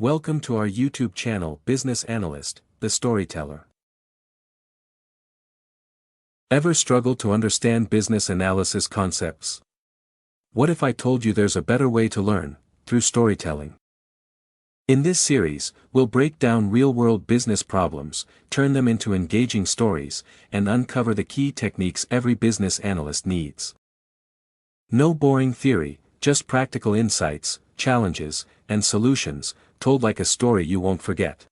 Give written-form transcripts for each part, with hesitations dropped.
Welcome to our YouTube channel Business Analyst, the Storyteller. Ever struggled to understand business analysis concepts? What if I told you there's a better way to learn, through storytelling? In this series, we'll break down real-world business problems, turn them into engaging stories, and uncover the key techniques every business analyst needs. No boring theory, just practical insights, challenges, and solutions, told like a story you won't forget.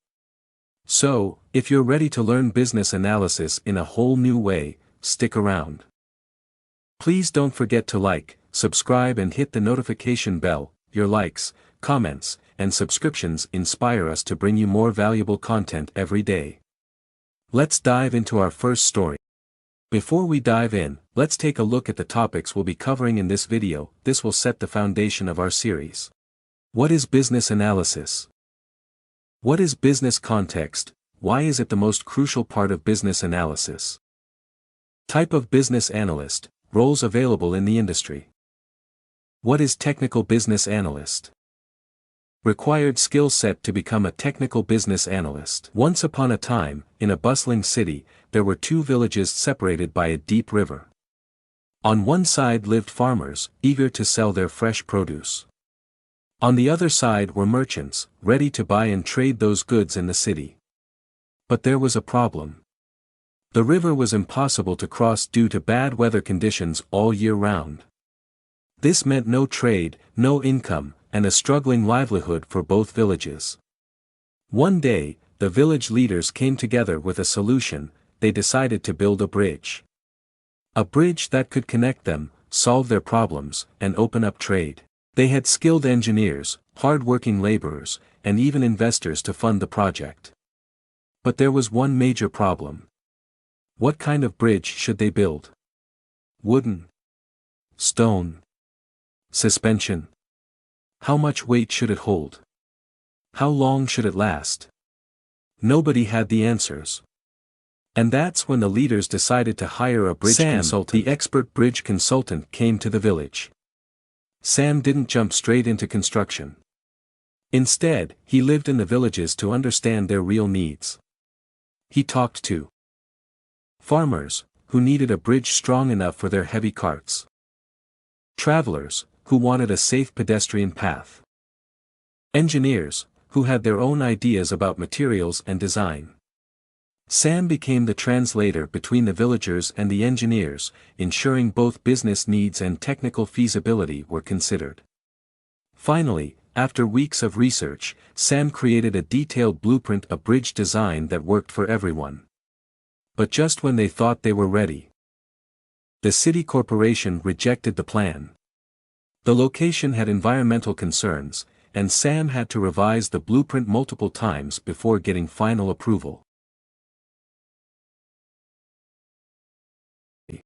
So, if you're ready to learn business analysis in a whole new way, stick around. Please don't forget to like, subscribe and hit the notification bell. Your likes, comments, and subscriptions inspire us to bring you more valuable content every day. Let's dive into our first story. Before we dive in, let's take a look at the topics we'll be covering in this video. This will set the foundation of our series. What is business analysis? What is business context? Why is it the most crucial part of business analysis? Type of business analyst, roles available in the industry. What is technical business analyst? Required skill set to become a technical business analyst. Once upon a time, in a bustling city, there were two villages separated by a deep river. On one side lived farmers, eager to sell their fresh produce. On the other side were merchants, ready to buy and trade those goods in the city. But there was a problem. The river was impossible to cross due to bad weather conditions all year round. This meant no trade, no income, and a struggling livelihood for both villages. One day, the village leaders came together with a solution. They decided to build a bridge. A bridge that could connect them, solve their problems, and open up trade. They had skilled engineers, hard-working laborers, and even investors to fund the project. But there was one major problem. What kind of bridge should they build? Wooden? Stone? Suspension? How much weight should it hold? How long should it last? Nobody had the answers. And that's when the leaders decided to hire a bridge consultant. The expert bridge consultant came to the village. Sam didn't jump straight into construction. Instead, he lived in the villages to understand their real needs. He talked to farmers, who needed a bridge strong enough for their heavy carts. Travelers, who wanted a safe pedestrian path. Engineers, who had their own ideas about materials and design. Sam became the translator between the villagers and the engineers, ensuring both business needs and technical feasibility were considered. Finally, after weeks of research, Sam created a detailed blueprint, a bridge design that worked for everyone. But just when they thought they were ready, the city corporation rejected the plan. The location had environmental concerns, and Sam had to revise the blueprint multiple times before getting final approval.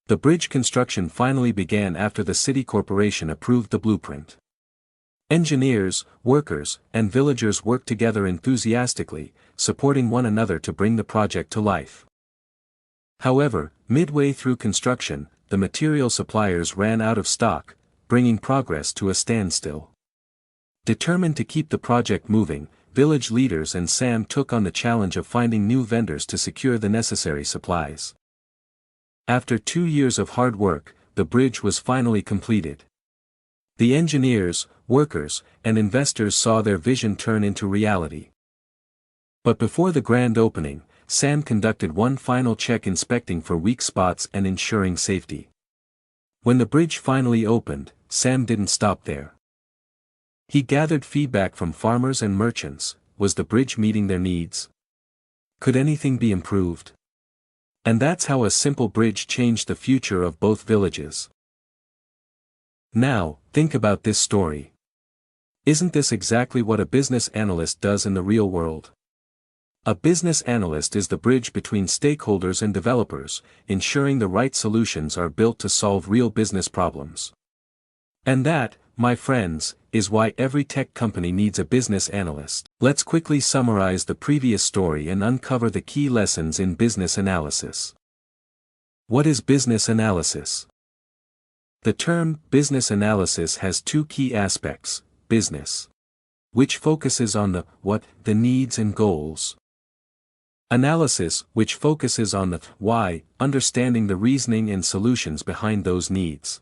The bridge construction finally began after the city corporation approved the blueprint. Engineers, workers, and villagers worked together enthusiastically, supporting one another to bring the project to life. However, midway through construction, the material suppliers ran out of stock, bringing progress to a standstill. Determined to keep the project moving, village leaders and Sam took on the challenge of finding new vendors to secure the necessary supplies. After 2 years of hard work, the bridge was finally completed. The engineers, workers, and investors saw their vision turn into reality. But before the grand opening, Sam conducted one final check, inspecting for weak spots and ensuring safety. When the bridge finally opened, Sam didn't stop there. He gathered feedback from farmers and merchants. Was the bridge meeting their needs? Could anything be improved? And that's how a simple bridge changed the future of both villages. Now, think about this story. Isn't this exactly what a business analyst does in the real world? A business analyst is the bridge between stakeholders and developers, ensuring the right solutions are built to solve real business problems. And that, my friends, is why every tech company needs a business analyst. Let's quickly summarize the previous story and uncover the key lessons in business analysis. What is business analysis? The term business analysis has two key aspects: business which focuses on the what, the needs and goals. Analysis, which focuses on the why, understanding the reasoning and solutions behind those needs.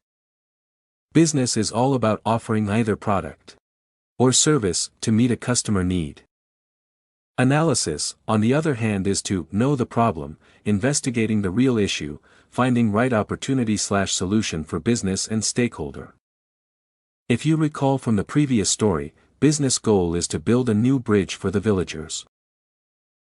Business is all about offering either product or service to meet a customer need. Analysis, on the other hand, is to know the problem, investigating the real issue, finding right opportunity/solution for business and stakeholder. If you recall from the previous story, business goal is to build a new bridge for the villagers.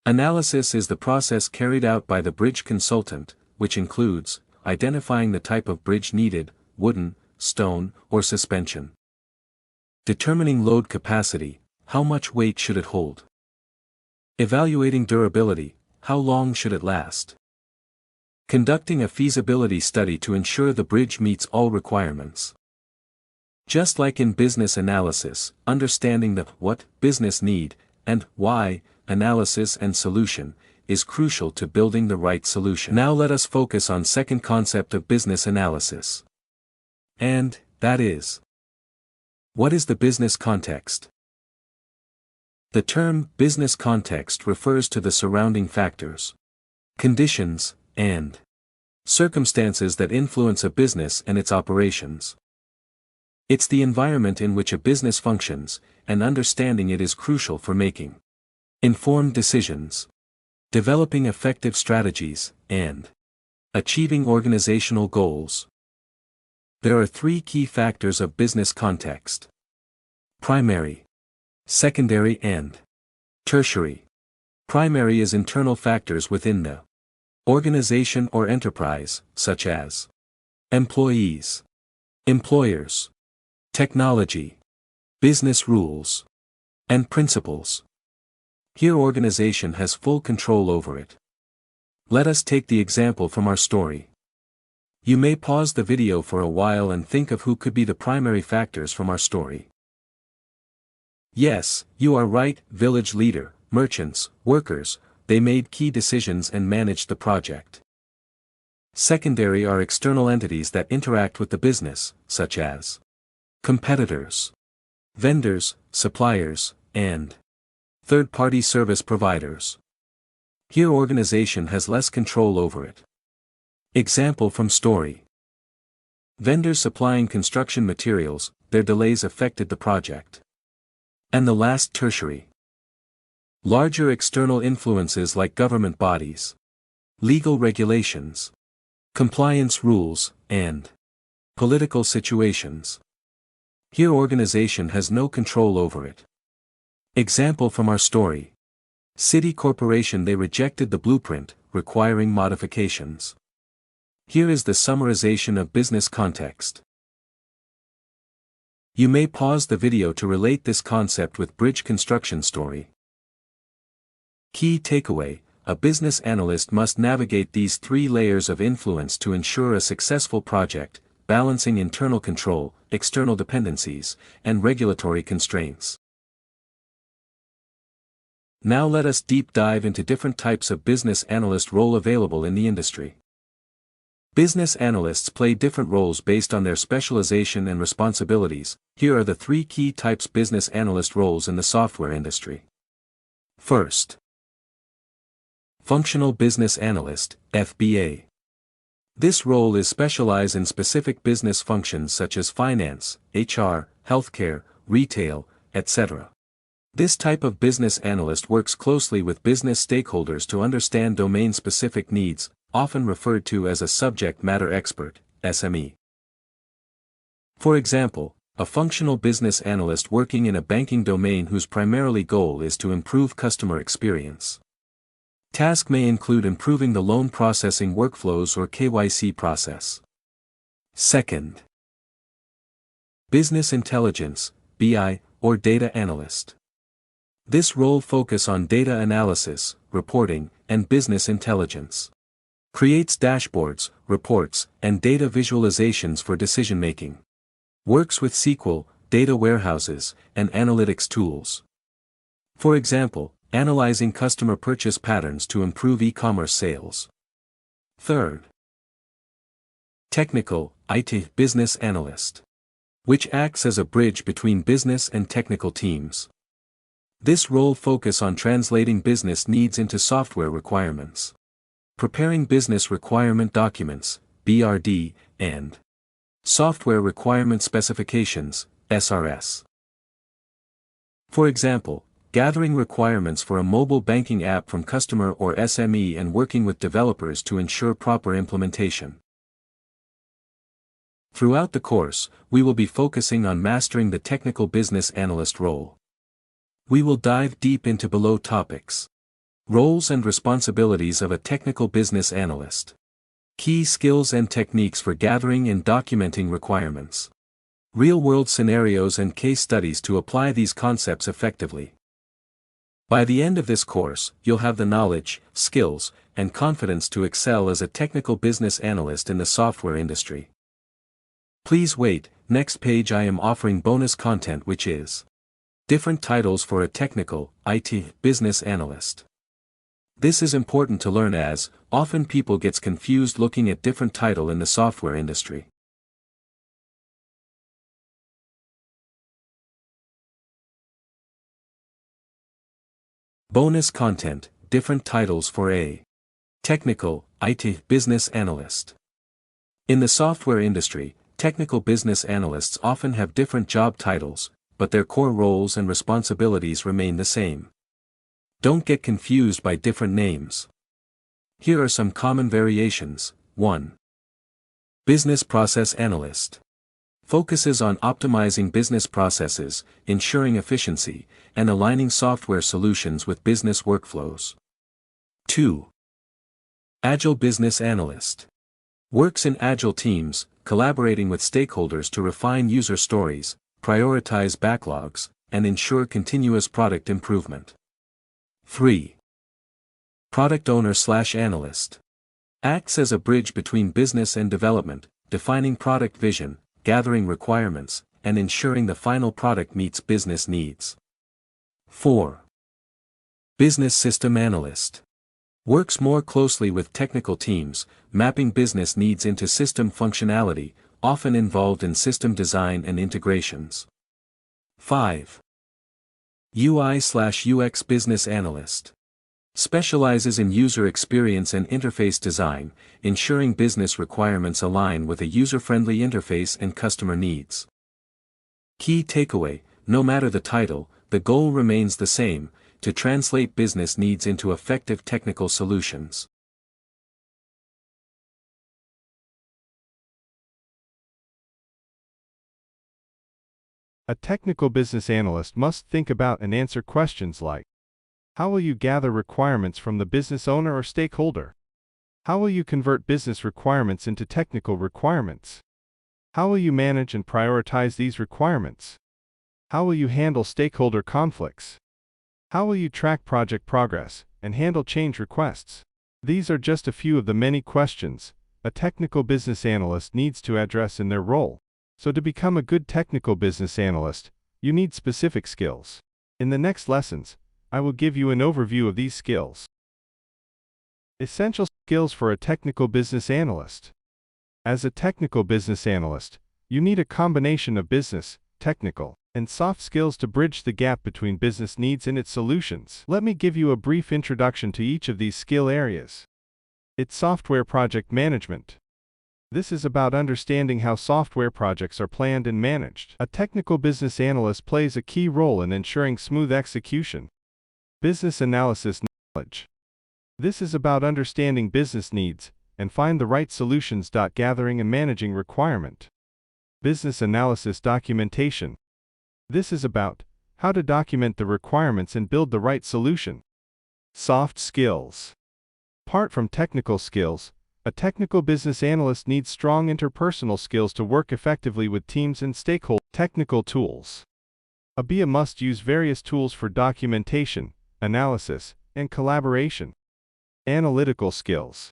Analysis is the process carried out by the bridge consultant, which includes identifying the type of bridge needed, wooden, stone, or suspension. Determining load capacity, how much weight should it hold? Evaluating durability, how long should it last? Conducting a feasibility study to ensure the bridge meets all requirements. Just like in business analysis, understanding the what business need and why analysis and solution is crucial to building the right solution. Now let us focus on second concept of business analysis. And that is, what is the business context? The term business context refers to the surrounding factors, conditions, and circumstances that influence a business and its operations. It's the environment in which a business functions, and understanding it is crucial for making informed decisions, developing effective strategies, and achieving organizational goals. There are three key factors of business context: primary, secondary, and tertiary. Primary is internal factors within the organization or enterprise, such as employees, employers, technology, business rules, and principles. Here organization has full control over it. Let us take the example from our story. You may pause the video for a while and think of who could be the primary factors from our story. Yes, you are right, village leader, merchants, workers, they made key decisions and managed the project. Secondary are external entities that interact with the business, such as competitors, vendors, suppliers, and third-party service providers. Here organization has less control over it. Example from story. Vendors supplying construction materials, their delays affected the project. And the last, tertiary. Larger external influences like government bodies, legal regulations, compliance rules, and political situations. Here organization has no control over it. Example from our story. City corporation, they rejected the blueprint, requiring modifications. Here is the summarization of business context. You may pause the video to relate this concept with bridge construction story. Key takeaway: a business analyst must navigate these three layers of influence to ensure a successful project, balancing internal control, external dependencies, and regulatory constraints. Now let us deep dive into different types of business analyst role available in the industry. Business analysts play different roles based on their specialization and responsibilities. Here are the three key types business analyst roles in the software industry. First, Functional Business Analyst, FBA. This role is specialized in specific business functions such as finance, HR, healthcare, retail, etc. This type of business analyst works closely with business stakeholders to understand domain-specific needs, often referred to as a subject matter expert, SME. For example, a functional business analyst working in a banking domain whose primarily goal is to improve customer experience. Task may include improving the loan processing workflows or KYC process. Second, Business Intelligence, BI, or Data Analyst. This role focuses on data analysis, reporting, and business intelligence. Creates dashboards, reports, and data visualizations for decision-making. Works with SQL, data warehouses, and analytics tools. For example, analyzing customer purchase patterns to improve e-commerce sales. Third, Technical, IT, Business Analyst, which acts as a bridge between business and technical teams. This role focuses on translating business needs into software requirements, preparing business requirement documents, BRD, and software requirement specifications, SRS. For example, gathering requirements for a mobile banking app from customer or SME and working with developers to ensure proper implementation. Throughout the course, we will be focusing on mastering the technical business analyst role. We will dive deep into below topics: roles and responsibilities of a technical business analyst, key skills and techniques for gathering and documenting requirements, real-world scenarios and case studies to apply these concepts effectively. By the end of this course, you'll have the knowledge, skills, and confidence to excel as a technical business analyst in the software industry. Please wait, next page I am offering bonus content, which is different titles for a technical, IT, business analyst. This is important to learn as, often people gets confused looking at different title in the software industry. Bonus content, different titles for a technical, IT, business analyst. In the software industry, technical business analysts often have different job titles, but their core roles and responsibilities remain the same. Don't get confused by different names. Here are some common variations. 1. Business Process Analyst. Focuses on optimizing business processes, ensuring efficiency, and aligning software solutions with business workflows. 2. Agile Business Analyst. Works in agile teams, collaborating with stakeholders to refine user stories, prioritize backlogs, and ensure continuous product improvement. 3. Product Owner/Analyst. Acts as a bridge between business and development, defining product vision, gathering requirements, and ensuring the final product meets business needs. 4. Business System Analyst. Works more closely with technical teams, mapping business needs into system functionality, often involved in system design and integrations. 5. UI/UX Business Analyst. Specializes in user experience and interface design, ensuring business requirements align with a user-friendly interface and customer needs. Key takeaway: no matter the title, the goal remains the same: to translate business needs into effective technical solutions. A technical business analyst must think about and answer questions like: how will you gather requirements from the business owner or stakeholder? How will you convert business requirements into technical requirements? How will you manage and prioritize these requirements? How will you handle stakeholder conflicts? How will you track project progress and handle change requests? These are just a few of the many questions a technical business analyst needs to address in their role. So to become a good technical business analyst, you need specific skills. In the next lessons, I will give you an overview of these skills. Essential skills for a technical business analyst. As a technical business analyst, you need a combination of business, technical, and soft skills to bridge the gap between business needs and its solutions. Let me give you a brief introduction to each of these skill areas. It's software project management. This is about understanding how software projects are planned and managed. A technical business analyst plays a key role in ensuring smooth execution. Business analysis knowledge. This is about understanding business needs and find the right solutions. Gathering and managing requirement. Business analysis documentation. This is about how to document the requirements and build the right solution. Soft skills. Apart from technical skills, a technical business analyst needs strong interpersonal skills to work effectively with teams and stakeholders. Technical tools. A BA must use various tools for documentation, analysis, and collaboration. Analytical skills.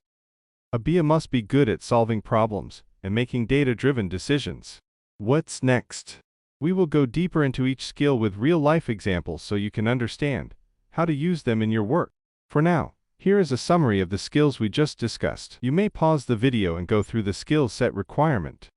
A BA must be good at solving problems and making data-driven decisions. What's next? We will go deeper into each skill with real-life examples so you can understand how to use them in your work. For now, here is a summary of the skills we just discussed. You may pause the video and go through the skill set requirement.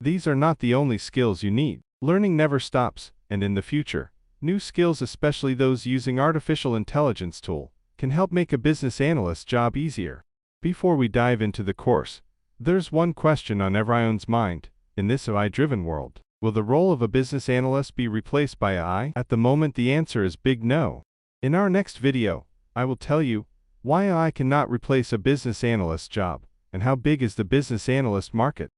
These are not the only skills you need. Learning never stops, and in the future, new skills, especially those using artificial intelligence tool, can help make a business analyst's job easier. Before we dive into the course, there's one question on everyone's mind. In this AI-driven world, will the role of a business analyst be replaced by AI? At the moment, the answer is big no. In our next video, I will tell you why AI cannot replace a business analyst's job, and how big is the business analyst market.